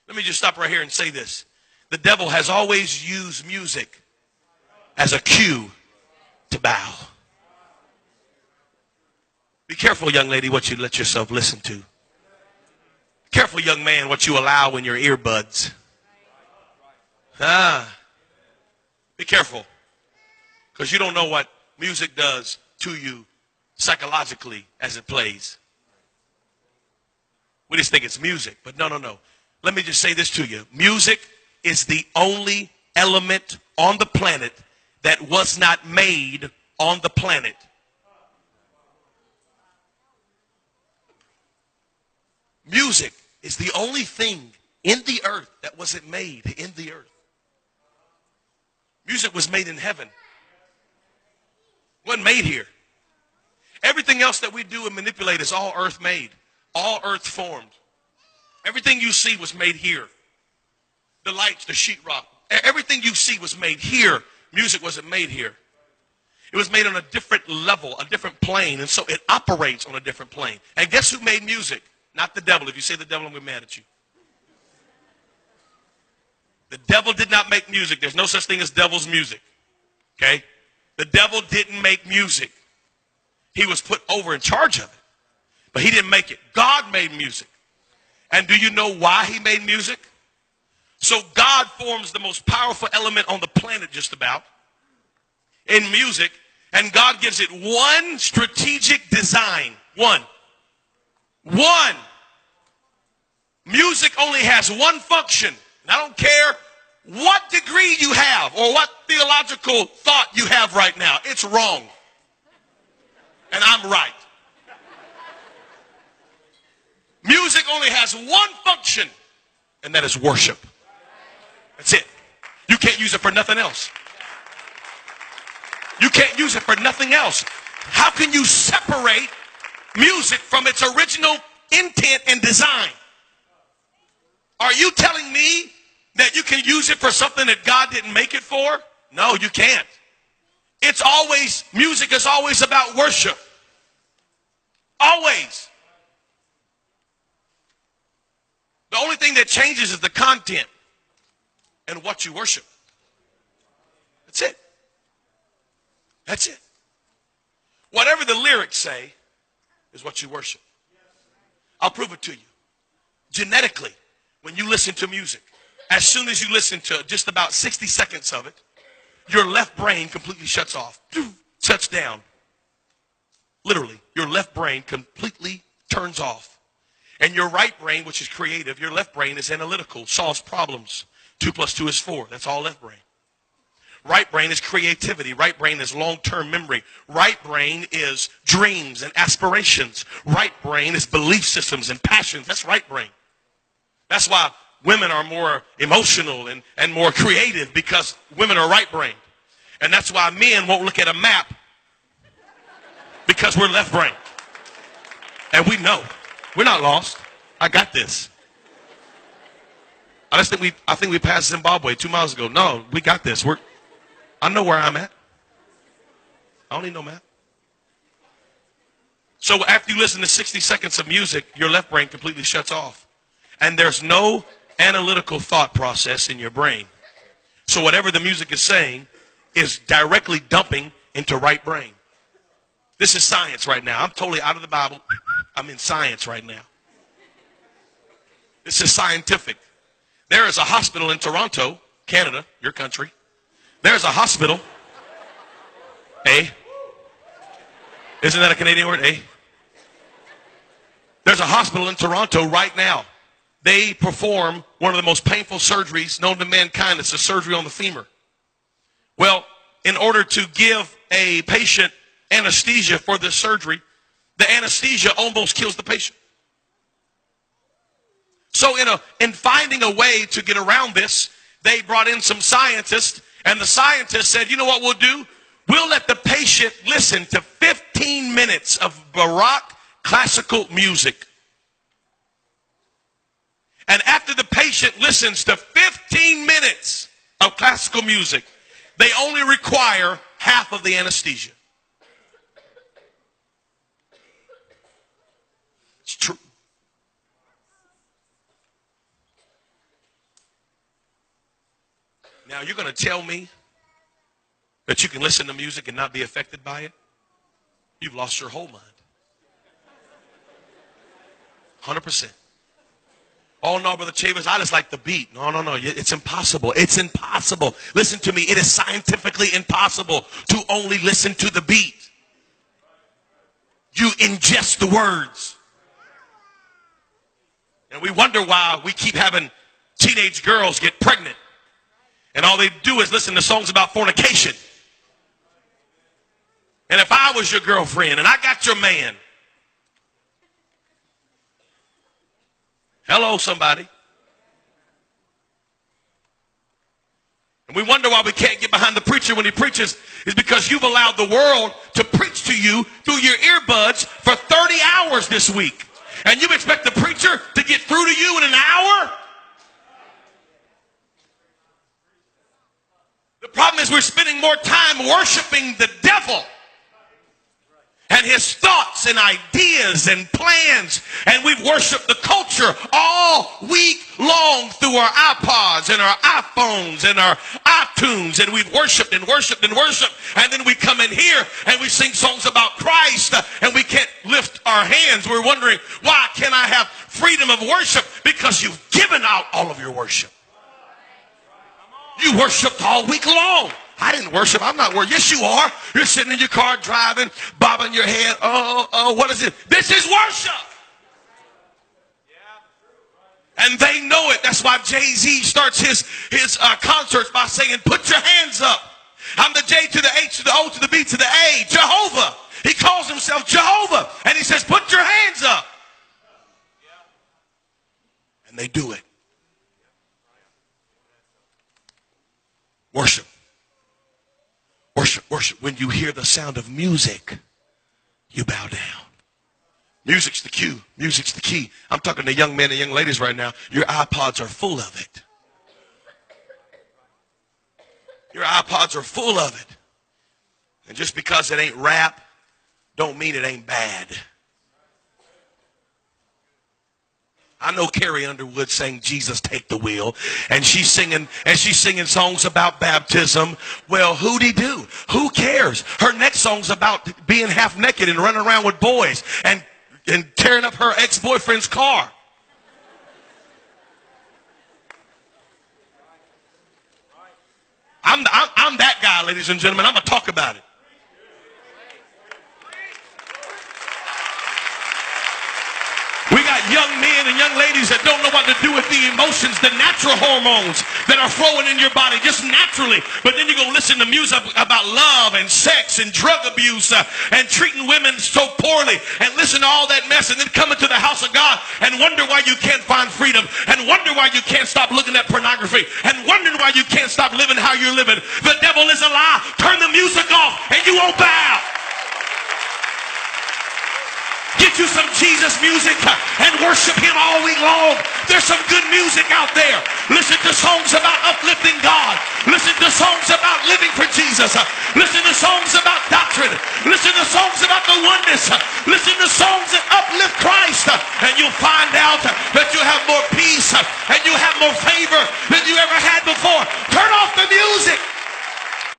Let me just stop right here and say this. The devil has always used music as a cue to bow. Be careful, young lady, what you let yourself listen to. Careful, young man, what you allow in your earbuds. Be careful, because you don't know what music does to you psychologically as it plays. We just think it's music, but no. Let me just say this to you. Music is the only element on the planet that was not made on the planet. Music is the only thing in the earth that wasn't made in the earth. Music was made in heaven. It wasn't made here. Everything else that we do and manipulate is all earth made, all earth formed. Everything you see was made here. The lights, the sheetrock, everything you see was made here. Music wasn't made here. It was made on a different level, a different plane, and so it operates on a different plane. And guess who made music? Not the devil. If you say the devil, I'm going to be mad at you. The devil did not make music. There's no such thing as devil's music. Okay? The devil didn't make music. He was put over in charge of it. But he didn't make it. God made music. And do you know why he made music? So God forms the most powerful element on the planet just about in music. And God gives it one strategic design. One. Music only has one function. And I don't care what degree you have or what theological thought you have right now. It's wrong. And I'm right. Music only has one function, and that is worship. That's it. You can't use it for nothing else. You can't use it for nothing else. How can you separate music from its original intent and design? Are you telling me that you can use it for something that God didn't make it for? No, you can't. Music is always about worship. Always. The only thing that changes is the content and what you worship. That's it. That's it. Whatever the lyrics say is what you worship. I'll prove it to you. Genetically, when you listen to music, as soon as you listen to just about 60 seconds of it, your left brain completely shuts off, shuts down. Literally, your left brain completely turns off. And your right brain, which is creative, your left brain is analytical, solves problems. 2 + 2 is 4. That's all left brain. Right brain is creativity. Right brain is long-term memory. Right brain is dreams and aspirations. Right brain is belief systems and passions. That's right brain. That's why women are more emotional and more creative, because women are right brain. And that's why men won't look at a map, because we're left brain. And we know. We're not lost. I got this. I think we passed Zimbabwe 2 miles ago. No, we got this. I know where I'm at. I don't need no map. So after you listen to 60 seconds of music, your left brain completely shuts off. And there's no analytical thought process in your brain. So whatever the music is saying is directly dumping into right brain. This is science right now. I'm totally out of the Bible. I'm in science right now. This is scientific. There is a hospital in Toronto, Canada, your country. There's a hospital. Isn't that a Canadian word? There's a hospital in Toronto right now. They perform one of the most painful surgeries known to mankind. It's a surgery on the femur. Well, in order to give a patient anesthesia for this surgery, the anesthesia almost kills the patient. So in finding a way to get around this, they brought in some scientists, and the scientists said, you know what we'll do? We'll let the patient listen to 15 minutes of Baroque classical music. And after the patient listens to 15 minutes of classical music, they only require half of the anesthesia. It's true. Now, you're going to tell me that you can listen to music and not be affected by it? You've lost your whole mind. 100%. Oh, no, Brother Chavis, I just like the beat. No. It's impossible. It's impossible. Listen to me. It is scientifically impossible to only listen to the beat. You ingest the words. And we wonder why we keep having teenage girls get pregnant. And all they do is listen to songs about fornication. And if I was your girlfriend and I got your man, hello, somebody. And we wonder why we can't get behind the preacher when he preaches is because you've allowed the world to preach to you through your earbuds for 30 hours this week. And you expect the preacher to get through to you in an hour? The problem is we're spending more time worshiping the devil and his thoughts and ideas and plans. And we've worshiped the culture all week long through our iPods and our iPhones and our iTunes. And we've worshiped and worshiped and worshiped. And then we come in here and we sing songs about Christ and we can't lift our hands. We're wondering, why can't I have freedom of worship? Because you've given out all of your worship. You worshiped all week long. I didn't worship. I'm not worshiping. Yes, you are. You're sitting in your car driving, bobbing your head. Oh, what is it? This is worship. And they know it. That's why Jay-Z starts his concerts by saying, put your hands up. I'm the J to the H to the O to the B to the A. Jehovah. He calls himself Jehovah. And he says, put your hands up. And they do it. Worship. Worship, worship. When you hear the sound of music, you bow down. Music's the cue. Music's the key. I'm talking to young men and young ladies right now. Your iPods are full of it. Your iPods are full of it. And just because it ain't rap, don't mean it ain't bad. I know Carrie Underwood sang Jesus Take the Wheel, and she's singing songs about baptism. Well, who'd he do? Who cares? Her next song's about being half naked and running around with boys and tearing up her ex-boyfriend's car. I'm that guy, ladies and gentlemen. I'm going to talk about it. We got young men and young ladies that don't know what to do with the emotions, the natural hormones that are flowing in your body just naturally. But then you go listen to music about love and sex and drug abuse and treating women so poorly and listen to all that mess and then come into the house of God and wonder why you can't find freedom and wonder why you can't stop looking at pornography and wondering why you can't stop living how you're living. The devil is a lie. Turn the music off and you won't bow. Get you some Jesus music and worship him all week long. There's some good music out there. Listen to songs about uplifting God. Listen to songs about living for Jesus. Listen to songs about doctrine. Listen to songs about the oneness. Listen to songs that uplift Christ. And you'll find out that you have more peace and you have more favor than you ever had before. Turn off the music.